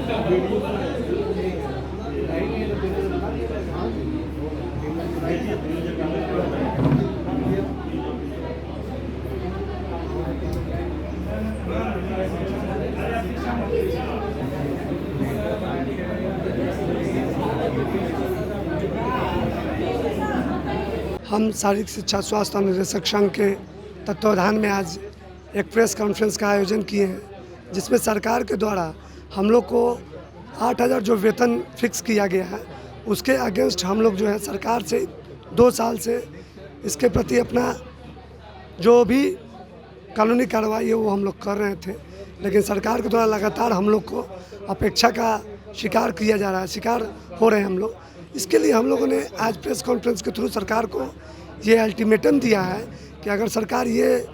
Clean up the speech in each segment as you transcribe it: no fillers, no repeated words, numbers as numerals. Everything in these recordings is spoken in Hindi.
हम शारीरिक शिक्षा स्वास्थ्य अनुदेशक संघ के तत्वावधान में आज एक प्रेस कॉन्फ्रेंस का आयोजन किए हैं, जिसमें सरकार के द्वारा हम लोग को 8,000 जो वेतन फिक्स किया गया है उसके अगेंस्ट हम लोग जो है सरकार से 2 साल से इसके प्रति अपना जो भी कानूनी कार्रवाई है वो हम लोग कर रहे थे, लेकिन सरकार के द्वारा लगातार हम लोग को अपेक्षा का शिकार किया जा रहा है, शिकार हो रहे हैं हम लोग। इसके लिए हम लोगों ने आज प्रेस कॉन्फ्रेंस के थ्रू सरकार को ये अल्टीमेटम दिया है कि अगर सरकार ये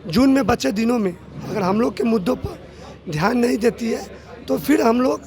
जून में बचे दिनों में अगर हम लोग के मुद्दों पर ध्यान नहीं देती है तो फिर हम लोग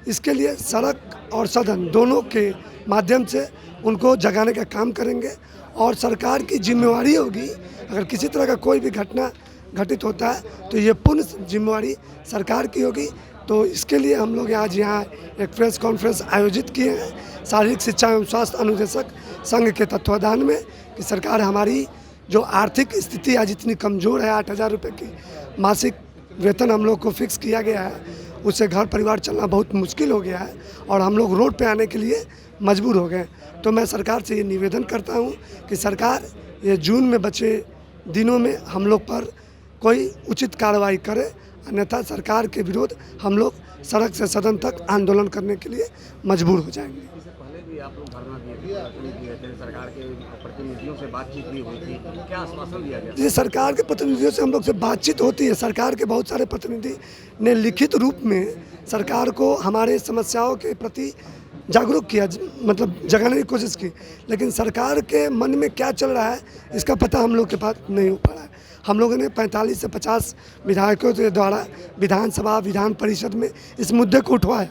इसके लिए सड़क और सदन दोनों के माध्यम से उनको जगाने का काम करेंगे। और सरकार की जिम्मेवारी होगी, अगर किसी तरह का कोई भी घटना घटित होता है तो ये पूर्ण जिम्मेवारी सरकार की होगी। तो इसके लिए हम लोग आज यहाँ एक प्रेस कॉन्फ्रेंस आयोजित किए हैं शारीरिक शिक्षा एवं स्वास्थ्य अनुदेशक संघ के तत्वावधान में कि सरकार हमारी जो आर्थिक स्थिति आज इतनी कमज़ोर है, 8,000 रुपये की मासिक वेतन हम लोग को फिक्स किया गया है, उससे घर परिवार चलना बहुत मुश्किल हो गया है और हम लोग रोड पे आने के लिए मजबूर हो गए। तो मैं सरकार से ये निवेदन करता हूँ कि सरकार ये जून में बचे दिनों में हम लोग पर कोई उचित कार्रवाई करे, अन्यथा सरकार के विरोध हम लोग सड़क से सदन तक आंदोलन करने के लिए मजबूर हो जाएंगे। इससे पहले भी आप लोग धरना दिए थे, सरकार के प्रतिनिधियों से बातचीत भी हुई थी, क्या आश्वासन दिया गया? जैसे सरकार के प्रतिनिधियों से हम लोग से बातचीत होती है, सरकार के बहुत सारे प्रतिनिधि ने लिखित रूप में सरकार को हमारे समस्याओं के प्रति जागरूक किया, मतलब जगाने की कोशिश की, लेकिन सरकार के मन में क्या चल रहा है इसका पता हम लोग के पास नहीं हो पा रहा है। हम लोगों ने 45 से 50 विधायकों के द्वारा विधानसभा विधान परिषद में इस मुद्दे को उठवाया,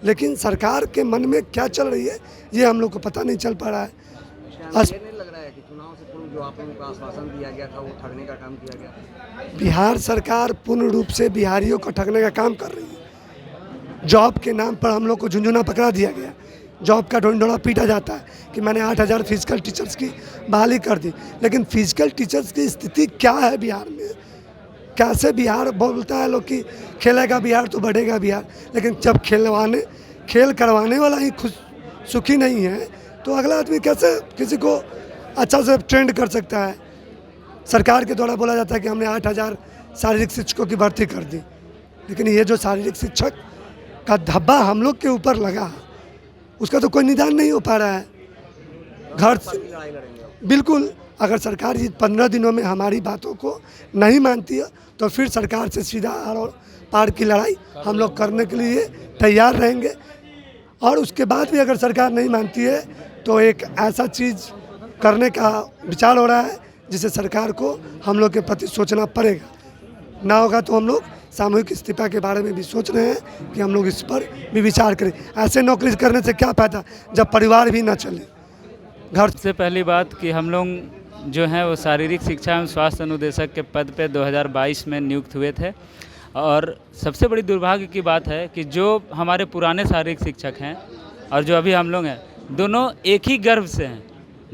लेकिन सरकार के मन में क्या चल रही है ये हम लोग को पता नहीं चल पा रहा है। ये नहीं लग रहा है कि चुनाव से पूर्व जो आप लोगों को आश्वासन दिया गया था वो ठगने का काम किया गया? बिहार सरकार पूर्ण रूप से बिहारियों को ठगने का काम कर रही है। जॉब के नाम पर हम लोग को झुंझुना पकड़ा दिया गया, जॉब का ढोंढोड़ा पीटा जाता है कि मैंने 8,000 फिजिकल टीचर्स की बहाली कर दी, लेकिन फिजिकल टीचर्स की स्थिति क्या है बिहार में? कैसे बिहार बोलता है लोग कि खेलेगा बिहार तो बढ़ेगा बिहार, लेकिन जब खेल करवाने वाला ही खुश सुखी नहीं है तो अगला आदमी कैसे किसी को अच्छा से ट्रेंड कर सकता है? सरकार के द्वारा बोला जाता है कि हमने 8,000 शारीरिक शिक्षकों की भर्ती कर दी, लेकिन ये जो शारीरिक शिक्षक का धब्बा हम लोग के ऊपर लगा उसका तो कोई निदान नहीं हो पा रहा है। घर बिल्कुल, अगर सरकार ये 15 दिनों में हमारी बातों को नहीं मानती है तो फिर सरकार से सीधा और पार की लड़ाई हम लोग करने के लिए तैयार रहेंगे। और उसके बाद भी अगर सरकार नहीं मानती है तो एक ऐसा चीज़ करने का विचार हो रहा है जिसे सरकार को हम लोग के प्रति सोचना पड़ेगा। ना होगा तो हम लोग सामूहिक इस्तीफा के बारे में भी सोच रहे हैं कि हम लोग इस पर भी विचार करें। ऐसे नौकरी करने से क्या फ़ायदा जब परिवार भी ना चले। घर से पहली बात कि हम लोग जो हैं वो शारीरिक शिक्षा एवं स्वास्थ्य अनुदेशक के पद पे 2022 में नियुक्त हुए थे, और सबसे बड़ी दुर्भाग्य की बात है कि जो हमारे पुराने शारीरिक शिक्षक हैं और जो अभी हम लोग हैं दोनों एक ही गर्भ से हैं,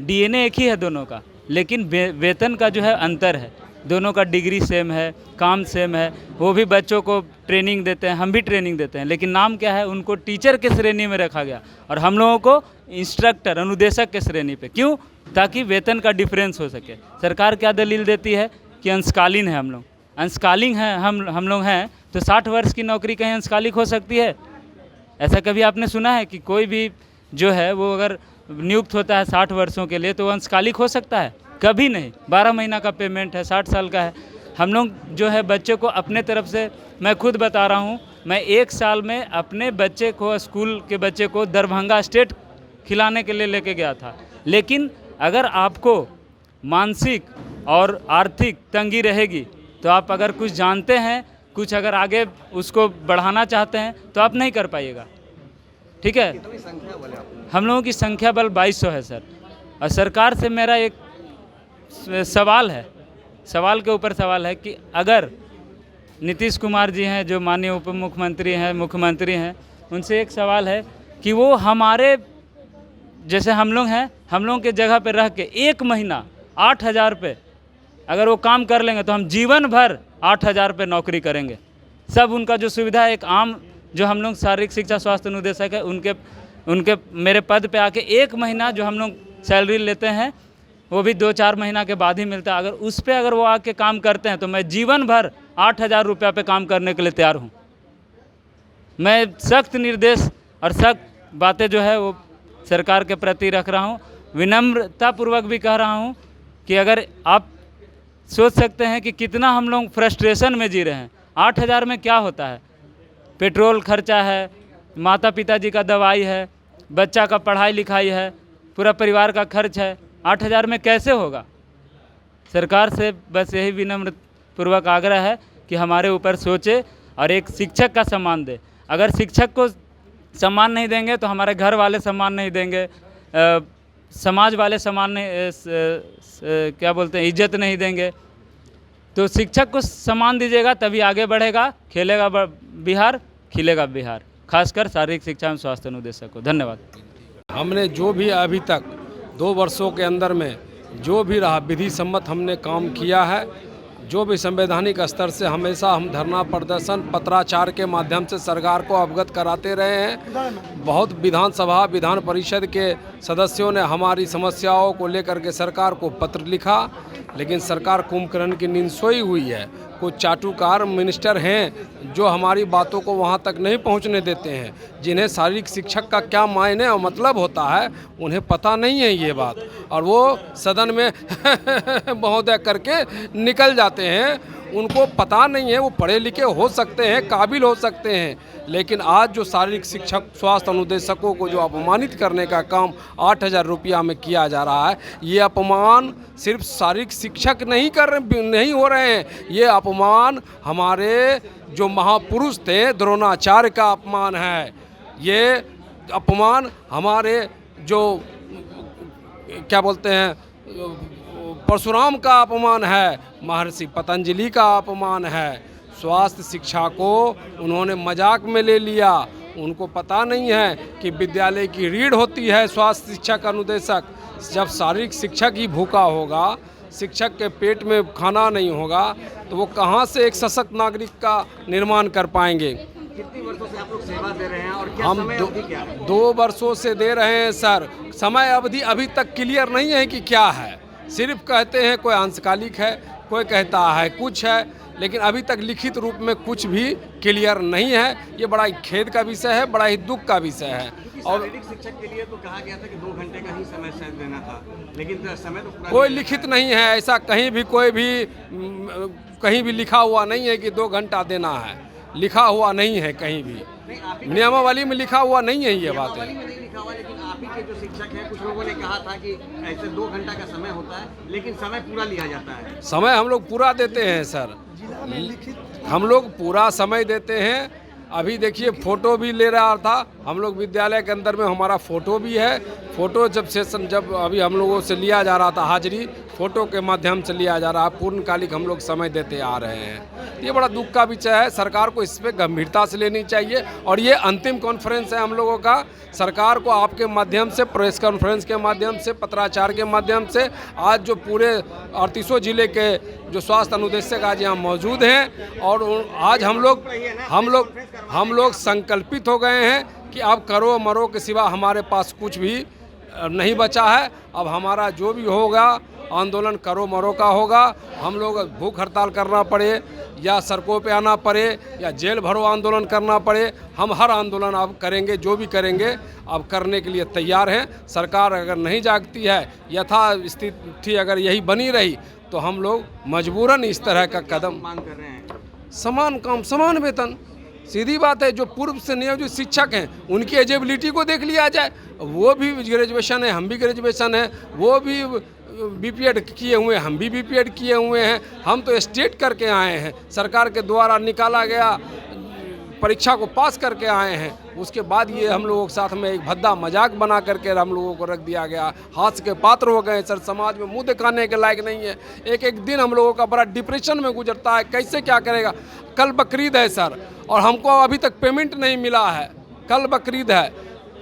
डीएनए एक ही है दोनों का, लेकिन वेतन का जो है अंतर है। दोनों का डिग्री सेम है, काम सेम है, वो भी बच्चों को ट्रेनिंग देते हैं, हम भी ट्रेनिंग देते हैं, लेकिन नाम क्या है, उनको टीचर के श्रेणी में रखा गया और हम लोगों को इंस्ट्रक्टर अनुदेशक के श्रेणी पे। क्यों? ताकि वेतन का डिफरेंस हो सके। सरकार क्या दलील देती है कि अंशकालीन है हम लोग, अंशकालीन है हम लोग हैं तो 60 वर्ष की नौकरी कहीं अंशकालिक हो सकती है? ऐसा कभी आपने सुना है कि कोई भी जो है वो अगर नियुक्त होता है 60 वर्षों के लिए तो वो अंशकालिक हो सकता है? कभी नहीं। 12 महीना का पेमेंट है, 60 साल का है। हम लोग जो है बच्चे को अपने तरफ से, मैं खुद बता रहा हूँ, मैं 1 साल में अपने बच्चे को, स्कूल के बच्चे को दरभंगा स्टेट खिलाने के लिए लेके गया था। लेकिन अगर आपको मानसिक और आर्थिक तंगी रहेगी तो आप अगर कुछ जानते हैं, कुछ अगर आगे उसको बढ़ाना चाहते हैं तो आप नहीं कर पाइएगा। ठीक है? कितनी संख्या वाले आप? हम लोगों की संख्या बल 2200 है सर। और सरकार से मेरा एक सवाल है, सवाल के ऊपर सवाल है कि अगर नीतीश कुमार जी हैं, जो माननीय उप मुख्यमंत्री हैं, मुख्यमंत्री हैं, उनसे एक सवाल है कि वो हमारे जैसे हम लोग हैं, हम लोगों के जगह पे रह के 1 महीना 8,000 रुपये अगर वो काम कर लेंगे तो हम जीवन भर 8,000 रुपये नौकरी करेंगे। सब उनका जो सुविधा है, एक आम जो हम लोग शारीरिक शिक्षा स्वास्थ्य अनुदेशक है, उनके मेरे पद पे आके 1 महीना जो हम लोग सैलरी लेते हैं वो भी 2-4 महीना के बाद ही मिलता है। अगर उस पर अगर वो आके काम करते हैं तो मैं जीवन भर 8,000 रुपया पे काम करने के लिए तैयार हूँ। मैं सख्त निर्देश और सख्त बातें जो है वो सरकार के प्रति रख रहा हूँ, विनम्रतापूर्वक भी कह रहा हूँ कि अगर आप सोच सकते हैं कि कितना हम लोग फ्रस्ट्रेशन में जी रहे हैं। 8,000 में क्या होता है? पेट्रोल खर्चा है, माता पिताजी का दवाई है, बच्चा का पढ़ाई लिखाई है, पूरा परिवार का खर्च है। 8,000 में कैसे होगा? सरकार से बस यही विनम्रपूर्वक आग्रह है कि हमारे ऊपर सोचे और एक शिक्षक का सम्मान दे। अगर शिक्षक को सम्मान नहीं देंगे तो हमारे घर वाले सम्मान नहीं देंगे, समाज वाले सम्मान नहीं क्या बोलते हैं, इज्जत नहीं देंगे। तो शिक्षक को सम्मान दीजिएगा तभी आगे बढ़ेगा, खेलेगा बिहार, खिलेगा बिहार, खासकर शारीरिक शिक्षा एवं स्वास्थ्य अनुदेशक को। धन्यवाद। हमने जो भी अभी तक 2 वर्षों के अंदर में जो भी रहा विधि सम्मत हमने काम किया है, जो भी संवैधानिक स्तर से हमेशा हम धरना प्रदर्शन पत्राचार के माध्यम से सरकार को अवगत कराते रहे हैं। बहुत विधानसभा विधान परिषद के सदस्यों ने हमारी समस्याओं को लेकर के सरकार को पत्र लिखा, लेकिन सरकार कुंभकर्ण की नींद सोई हुई है। कुछ चाटुकार मिनिस्टर हैं जो हमारी बातों को वहां तक नहीं पहुंचने देते हैं। जिन्हें शारीरिक शिक्षक का क्या मायने और मतलब होता है उन्हें पता नहीं है ये बात, और वो सदन में महोदय करके निकल जाते हैं। उनको पता नहीं है, वो पढ़े लिखे हो सकते हैं, काबिल हो सकते हैं, लेकिन आज जो शारीरिक शिक्षक स्वास्थ्य अनुदेशकों को जो अपमानित करने का काम 8,000 रुपया में किया जा रहा है, ये अपमान सिर्फ शारीरिक शिक्षक नहीं हो रहे हैं, ये अपमान हमारे जो महापुरुष थे द्रोणाचार्य का अपमान है। ये अपमान हमारे जो क्या बोलते हैं परशुराम का अपमान है, महर्षि पतंजलि का अपमान है। स्वास्थ्य शिक्षा को उन्होंने मजाक में ले लिया। उनको पता नहीं है कि विद्यालय की रीढ़ होती है स्वास्थ्य शिक्षक अनुदेशक। जब शारीरिक शिक्षक ही भूखा होगा, शिक्षक के पेट में खाना नहीं होगा, तो वो कहाँ से एक सशक्त नागरिक का निर्माण कर पाएंगे। कितनी वर्षों से आप लोग सेवा दे रहे हैं और क्या हम समय अवधि क्या है? 2 वर्षों से दे रहे हैं सर। समय अवधि अभी तक क्लियर नहीं है कि क्या है। सिर्फ कहते हैं कोई अंशकालिक है, कोई कहता है कुछ है, लेकिन अभी तक लिखित रूप में कुछ भी क्लियर नहीं है। ये बड़ा ही खेद का विषय है, बड़ा ही दुख का विषय है। और शारीरिक शिक्षक के लिए तो कहा गया था कि 2 घंटे का ही समय शायद देना था, लेकिन समय तो पूरा कोई लिखित नहीं है। ऐसा कहीं भी कहीं भी लिखा हुआ नहीं है कि 2 घंटा देना है। लिखा हुआ नहीं है कहीं भी, नियमावली में लिखा हुआ नहीं है ये बात है। लेकिन आप ही के जो शिक्षक हैं, कुछ लोगों ने कहा था कि ऐसे 2 घंटा का समय होता है, लेकिन समय पूरा लिया जाता है। समय हम लोग पूरा देते हैं सर, हम लोग पूरा समय देते हैं। अभी देखिए फ़ोटो भी ले रहा था, हम लोग विद्यालय के अंदर में हमारा फ़ोटो भी है। फ़ोटो जब अभी हम लोगों से लिया जा रहा था हाजिरी, फ़ोटो के माध्यम से लिया जा रहा है। पूर्णकालिक हम लोग समय देते आ रहे हैं। ये बड़ा दुख का विषय है। सरकार को इस पर गंभीरता से लेनी चाहिए, और ये अंतिम कॉन्फ्रेंस है हम लोगों का। सरकार को आपके माध्यम से, प्रेस कॉन्फ्रेंस के माध्यम से, पत्राचार के माध्यम से, आज जो पूरे 38 जिले के जो स्वास्थ्य अनुदेशक आज यहाँ मौजूद हैं, और आज हम लोग संकल्पित हो गए हैं कि अब करो मरो के सिवा हमारे पास कुछ भी नहीं बचा है। अब हमारा जो भी होगा आंदोलन करो मरो का होगा। हम लोग भूख हड़ताल करना पड़े या सड़कों पे आना पड़े या जेल भरो आंदोलन करना पड़े, हम हर आंदोलन अब करेंगे। जो भी करेंगे अब करने के लिए तैयार हैं। सरकार अगर नहीं जागती है, यथा स्थिति अगर यही बनी रही, तो हम लोग मजबूरन इस तरह का कदम मांग कर रहे हैं। समान काम समान वेतन, सीधी बात है। जो पूर्व से नियोजित शिक्षक हैं उनकी एजिबिलिटी को देख लिया जाए। वो भी ग्रेजुएशन है, हम भी ग्रेजुएशन है। वो भी बीपीएड किए हुए हैं, हम भी बीपीएड किए हुए हैं। हम तो स्टेट करके आए हैं। सरकार के द्वारा निकाला गया परीक्षा को पास करके आए हैं, उसके बाद ये हम लोगों के साथ में एक भद्दा मजाक बना करके हम लोगों को रख दिया गया। हास्य के पात्र हो गए सर, समाज में मुंह दिखाने के लायक नहीं है। एक एक दिन हम लोगों का बड़ा डिप्रेशन में गुजरता है, कैसे क्या करेगा। कल बकरीद है सर, और हमको अभी तक पेमेंट नहीं मिला है। कल बकरीद है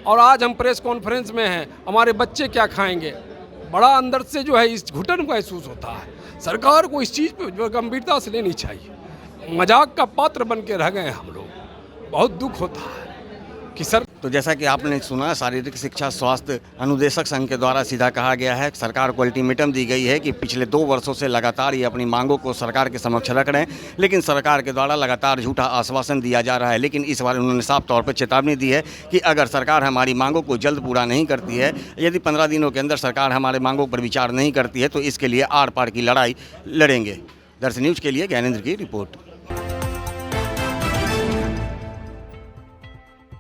और आज हम प्रेस कॉन्फ्रेंस में हैं, हमारे बच्चे क्या खाएंगे। बड़ा अंदर से जो है इस घुटन महसूस होता है। सरकार को इस चीज़ पे जो गंभीरता से लेनी चाहिए। मजाक का पात्र बन के रह गए हम लोग, बहुत दुख होता है कि सर। तो जैसा कि आपने सुना, शारीरिक शिक्षा स्वास्थ्य अनुदेशक संघ के द्वारा सीधा कहा गया है, सरकार को अल्टीमेटम दी गई है कि पिछले 2 वर्षों से लगातार ये अपनी मांगों को सरकार के समक्ष रख रहे हैं, लेकिन सरकार के द्वारा लगातार झूठा आश्वासन दिया जा रहा है। लेकिन इस बार उन्होंने साफ तौर पर चेतावनी दी है कि अगर सरकार हमारी मांगों को जल्द पूरा नहीं करती है, यदि 15 दिनों के अंदर सरकार हमारे मांगों पर विचार नहीं करती है, तो इसके लिए आर पार की लड़ाई लड़ेंगे। दर्शन न्यूज़ के लिए ज्ञानेंद्र की रिपोर्ट।